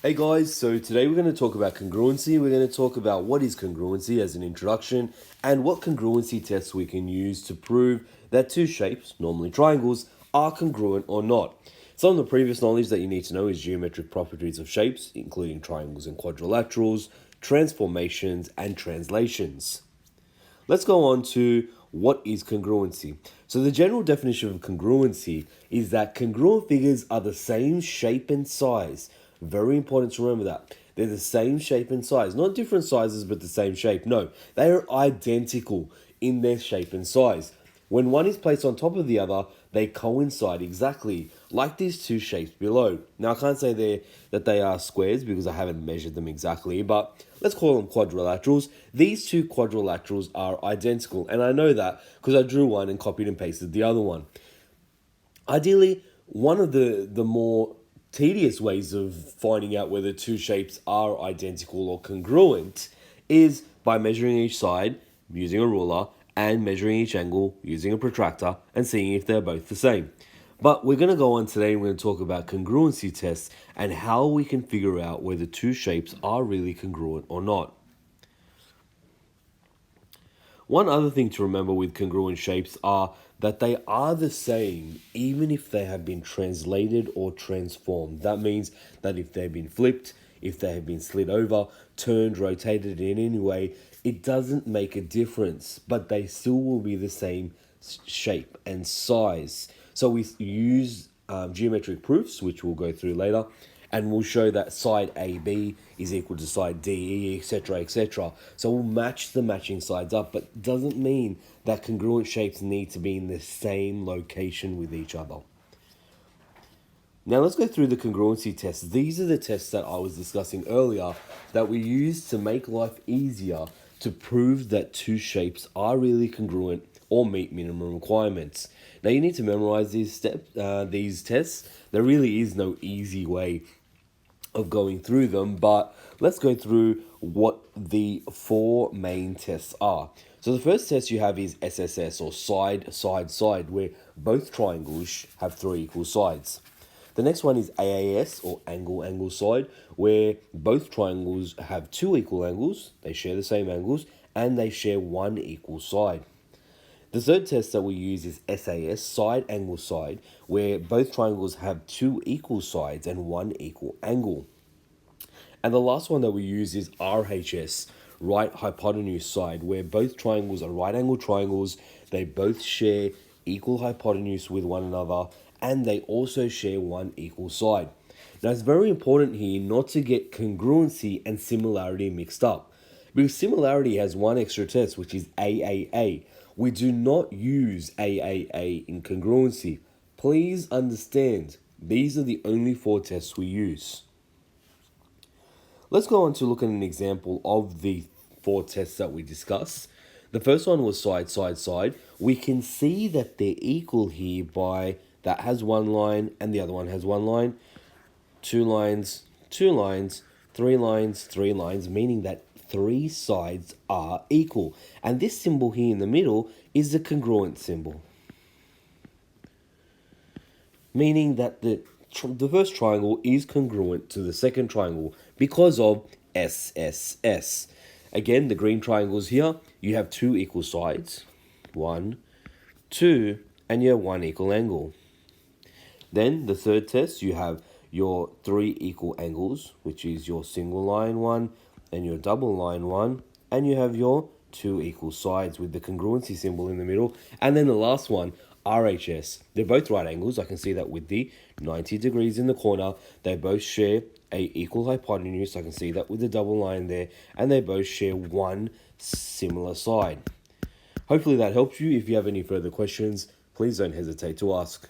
Hey guys, so today we're going to talk about congruency. We're going to talk about what is congruency as an introduction and what congruency tests we can use to prove that two shapes, normally triangles, are congruent or not. Some of the previous knowledge that you need to know is geometric properties of shapes, including triangles and quadrilaterals, transformations, and translations. Let's go on to what is congruency. So the general definition of congruency is that congruent figures are the same shape and size. Very important to remember that. They're the same shape and size. Not different sizes, but the same shape. No, they are identical in their shape and size. When one is placed on top of the other, they coincide exactly, like these two shapes below. Now, I can't say that they are squares because I haven't measured them exactly, but let's call them quadrilaterals. These two quadrilaterals are identical, and I know that because I drew one and copied and pasted the other one. Ideally, one of the more tedious ways of finding out whether two shapes are identical or congruent is by measuring each side using a ruler and measuring each angle using a protractor and seeing if they're both the same. But we're going to go on today and we're going to talk about congruency tests and how we can figure out whether two shapes are really congruent or not. One other thing to remember with congruent shapes are that they are the same even if they have been translated or transformed. That means that if they've been flipped, if they have been slid over, turned, rotated in any way, it doesn't make a difference, but they still will be the same shape and size. So we use geometric proofs, which we'll go through later, and we'll show that side AB is equal to side DE, etc., etc. So we'll match the matching sides up, but doesn't mean that congruent shapes need to be in the same location with each other. Now let's go through the congruency tests. These are the tests that I was discussing earlier that we use to make life easier to prove that two shapes are really congruent or meet minimum requirements. Now you need to memorize these tests. There really is no easy way of going through them, but let's go through what the four main tests are. So the first test you have is SSS, or side, side, side, where both triangles have three equal sides. The next one is AAS, or angle, angle, side, where both triangles have two equal angles, they share the same angles, and they share one equal side. The third test that we use is SAS, side, angle, side, where both triangles have two equal sides and one equal angle. And the last one that we use is RHS, right hypotenuse side, where both triangles are right angle triangles, they both share equal hypotenuse with one another, and they also share one equal side. Now it's very important here not to get congruency and similarity mixed up, because similarity has one extra test, which is AAA. We do not use AAA in congruency. Please understand, these are the only four tests we use. Let's go on to look at an example of the four tests that we discussed. The first one was side, side, side. We can see that they're equal here by that has one line and the other one has one line. Two lines, three lines, meaning that three sides are equal. And this symbol here in the middle is the congruent symbol, meaning that the first triangle is congruent to the second triangle because of SSS. Again, the green triangles here, you have two equal sides, 1, 2, and you have one equal angle. Then the third test, you have your three equal angles, which is your single line one and your double line one, and you have your two equal sides with the congruency symbol in the middle. And then the last one, RHS. They're both right angles. I can see that with the 90 degrees in the corner. They both share a equal hypotenuse. I can see that with the double line there, and they both share one similar side. Hopefully that helps you. If you have any further questions, please don't hesitate to ask.